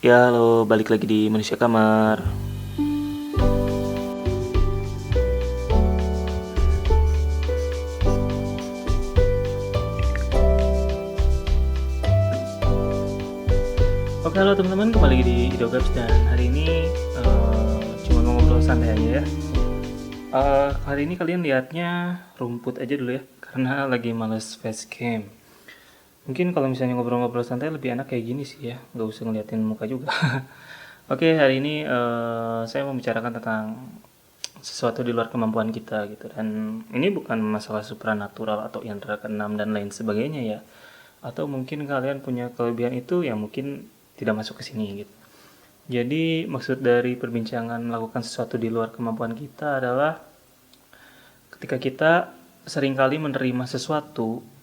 Ya, halo, balik lagi di Manusia Kamar. Oke, halo teman-teman, kembali lagi di Idogaps dan hari ini cuma mau ngobrol santai aja ya. Hari ini kalian lihatnya rumput aja dulu ya, karena lagi males facecam. Mungkin kalau misalnya ngobrol-ngobrol santai lebih enak kayak gini sih ya, nggak usah ngeliatin muka juga. Oke, hari ini saya mau bicarakan tentang sesuatu di luar kemampuan kita gitu, dan ini bukan masalah supranatural atau indera keenam dan lain sebagainya ya, atau mungkin kalian punya kelebihan itu yang mungkin tidak masuk ke sini gitu. Jadi maksud dari perbincangan melakukan sesuatu di luar kemampuan kita adalah ketika kita seringkali menerima sesuatu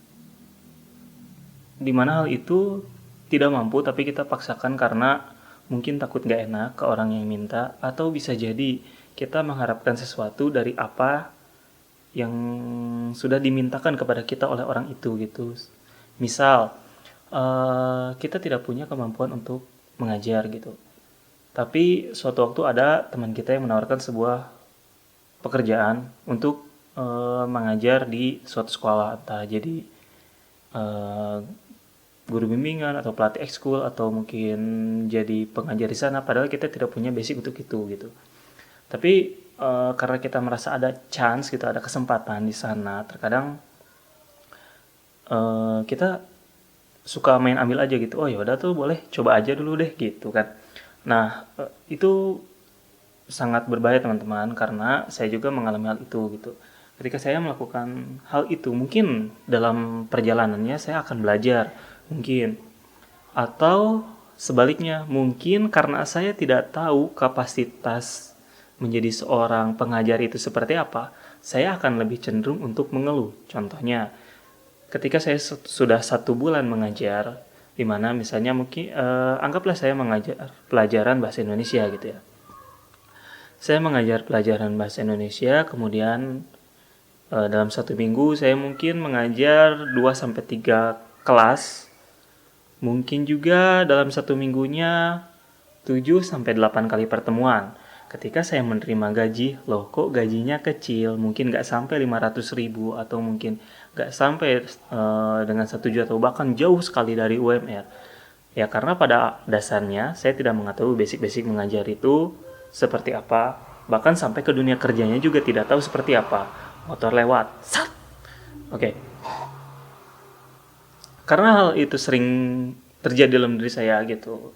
di mana hal itu tidak mampu tapi kita paksakan karena mungkin takut gak enak ke orang yang minta, atau bisa jadi kita mengharapkan sesuatu dari apa yang sudah dimintakan kepada kita oleh orang itu gitu. Misal kita tidak punya kemampuan untuk mengajar gitu, tapi suatu waktu ada teman kita yang menawarkan sebuah pekerjaan untuk mengajar di suatu sekolah, entah jadi eh, guru bimbingan atau pelatih ekskul atau mungkin jadi pengajar di sana, padahal kita tidak punya basic untuk itu gitu. Tapi karena kita merasa ada chance gitu, ada kesempatan di sana, terkadang kita suka main ambil aja gitu. Oh ya udah tuh, boleh coba aja dulu deh gitu kan. Nah, itu sangat berbahaya teman-teman, karena saya juga mengalami hal itu gitu. Ketika saya melakukan hal itu, mungkin dalam perjalanannya saya akan belajar, mungkin. Atau sebaliknya, mungkin karena saya tidak tahu kapasitas menjadi seorang pengajar itu seperti apa, saya akan lebih cenderung untuk mengeluh. Contohnya, ketika saya sudah 1 bulan mengajar, di mana misalnya mungkin anggaplah saya mengajar pelajaran bahasa Indonesia gitu ya. Saya mengajar pelajaran bahasa Indonesia, kemudian dalam 1 minggu saya mungkin mengajar 2 sampai 3 kelas. Mungkin juga dalam 1 minggunya 7 sampai 8 kali pertemuan. Ketika saya menerima gaji, loh kok gajinya kecil, mungkin nggak sampai 500.000 atau mungkin nggak sampai dengan 1 juta atau bahkan jauh sekali dari UMR. Ya karena pada dasarnya saya tidak mengetahui basic-basic mengajar itu seperti apa. Bahkan sampai ke dunia kerjanya juga tidak tahu seperti apa. Motor lewat, sat. Oke. Karena hal itu sering terjadi dalam diri saya gitu.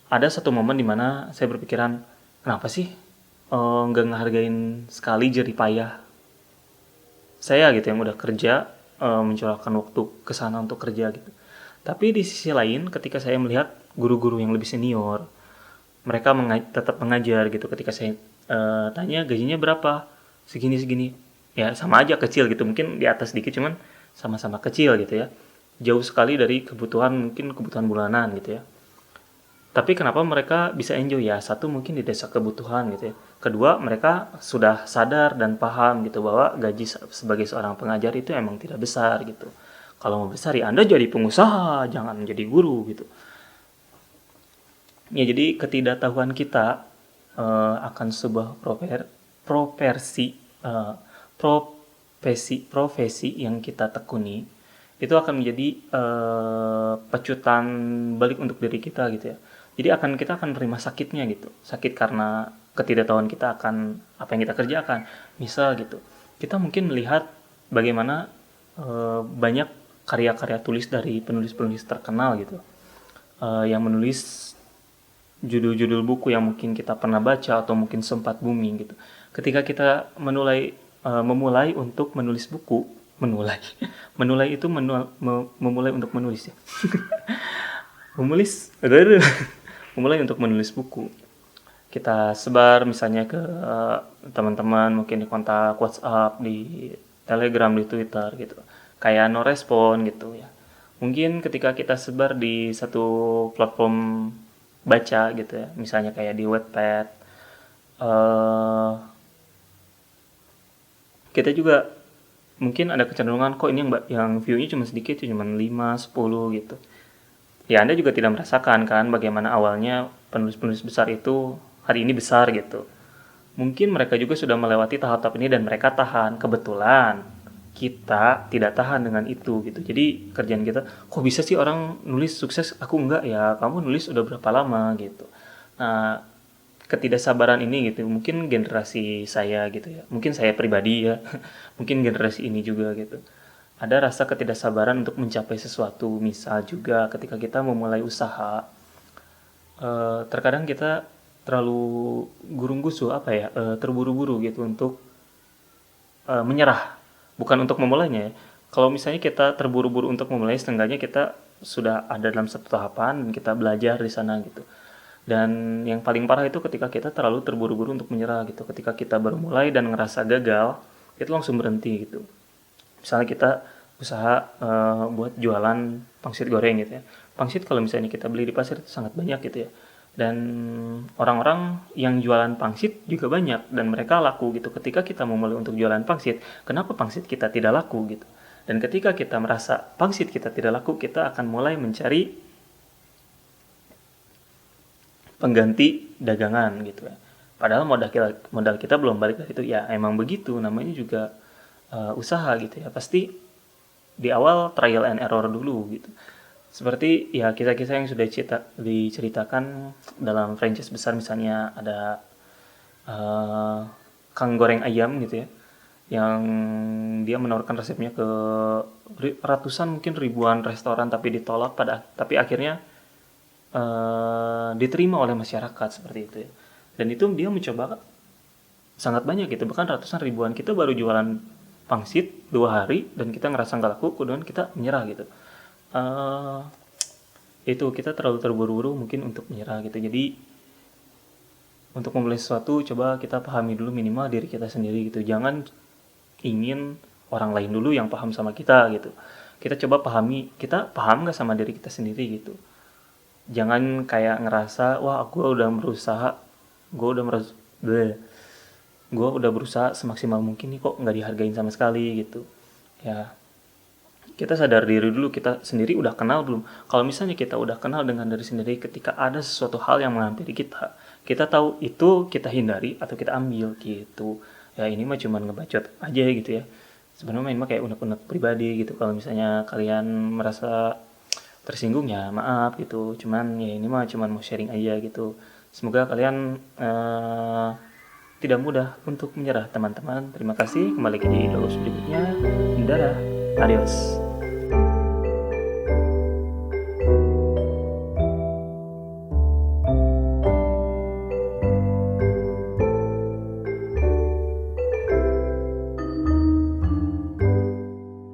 Ada satu momen dimana saya berpikiran, kenapa sih nggak ngehargain sekali jerih payah saya gitu yang udah kerja, mencurahkan waktu ke sana untuk kerja gitu. Tapi di sisi lain, ketika saya melihat guru-guru yang lebih senior, mereka tetap mengajar gitu. Ketika saya tanya gajinya berapa, segini-segini, ya sama aja kecil gitu. Mungkin di atas dikit, cuman sama-sama kecil gitu ya. Jauh sekali dari kebutuhan, mungkin kebutuhan bulanan gitu ya. Tapi kenapa mereka bisa enjoy ya? Satu, mungkin di desa kebutuhan gitu ya. Kedua, mereka sudah sadar dan paham gitu bahwa gaji sebagai seorang pengajar itu emang tidak besar gitu. Kalau mau besar ya Anda jadi pengusaha, jangan jadi guru gitu. Ya jadi ketidaktahuan kita akan sebuah profesi eh, profesi yang kita tekuni itu akan menjadi pecutan balik untuk diri kita gitu ya. Jadi kita akan menerima sakitnya gitu. Sakit karena ketidaktahuan kita akan apa yang kita kerjakan. Misal gitu, kita mungkin melihat bagaimana banyak karya-karya tulis dari penulis-penulis terkenal gitu, yang menulis judul-judul buku yang mungkin kita pernah baca atau mungkin sempat booming gitu. Ketika kita memulai untuk menulis buku, menulai, menulai itu memulai untuk menulis ya. Menulis, memulai untuk menulis buku. Kita sebar misalnya ke teman-teman, mungkin di kontak WhatsApp, di Telegram, di Twitter gitu. Kayak no respon gitu ya. Mungkin ketika kita sebar di satu platform baca gitu ya, misalnya kayak di Wattpad, kita juga mungkin ada kecenderungan kok ini yang view-nya cuma sedikit, cuma 5, 10 gitu. Ya Anda juga tidak merasakan kan bagaimana awalnya penulis-penulis besar itu hari ini besar gitu. Mungkin mereka juga sudah melewati tahap-tahap ini dan mereka tahan. Kebetulan kita tidak tahan dengan itu gitu. Jadi kerjaan kita, kok bisa sih orang nulis sukses, aku enggak ya. Kamu nulis udah berapa lama gitu. Nah, ketidaksabaran ini gitu, mungkin generasi saya gitu ya. Mungkin saya pribadi ya. Mungkin generasi ini juga gitu. Ada rasa ketidaksabaran untuk mencapai sesuatu. Misal juga ketika kita memulai usaha, terkadang kita terlalu gurung-gusu apa ya, terburu-buru gitu untuk menyerah, bukan untuk memulainya ya. Kalau misalnya kita terburu-buru untuk memulai, setengahnya kita sudah ada dalam satu tahapan dan kita belajar di sana gitu. Dan yang paling parah itu ketika kita terlalu terburu-buru untuk menyerah gitu. Ketika kita baru mulai dan ngerasa gagal, itu langsung berhenti gitu. Misalnya kita usaha buat jualan pangsit goreng gitu ya. Pangsit kalau misalnya kita beli di pasar itu sangat banyak gitu ya. Dan orang-orang yang jualan pangsit juga banyak dan mereka laku gitu. Ketika kita memulai untuk jualan pangsit, kenapa pangsit kita tidak laku gitu? Dan ketika kita merasa pangsit kita tidak laku, kita akan mulai mencari pengganti dagangan gitu ya. Padahal modal kita belum balik dari itu. Ya emang begitu, namanya juga usaha gitu ya. Pasti di awal trial and error dulu gitu. Seperti ya kisah-kisah yang sudah diceritakan dalam franchise besar, misalnya ada eh, Kang Goreng Ayam gitu ya, yang dia menawarkan resepnya ke ratusan mungkin ribuan restoran tapi ditolak, tapi akhirnya diterima oleh masyarakat seperti itu ya. Dan itu dia mencoba sangat banyak gitu, bahkan ratusan ribuan. Kita baru jualan pangsit 2 hari dan kita ngerasa nggak laku, kemudian kita menyerah gitu. Eh, itu kita terlalu terburu-buru mungkin untuk menyerah gitu. Jadi untuk memulai sesuatu, coba kita pahami dulu minimal diri kita sendiri gitu. Jangan ingin orang lain dulu yang paham sama kita gitu. Kita coba pahami, kita paham nggak sama diri kita sendiri gitu. Jangan kayak ngerasa, wah gue udah berusaha, gue udah merasa, gue udah berusaha semaksimal mungkin nih, kok nggak dihargain sama sekali gitu. Ya, kita sadar diri dulu, kita sendiri udah kenal belum. Kalau misalnya kita udah kenal dengan diri sendiri, ketika ada sesuatu hal yang menghampiri kita tahu itu kita hindari atau kita ambil gitu. Ya ini mah cuman ngebacot aja gitu ya. Sebenarnya ini mah kayak unek-unek pribadi gitu. Kalau misalnya kalian merasa tersinggung ya maaf gitu. Cuman ya ini mah cuman mau sharing aja gitu. Semoga kalian tidak mudah untuk menyerah teman-teman. Terima kasih. Kembali ke di berikutnya. Dadah. Adios.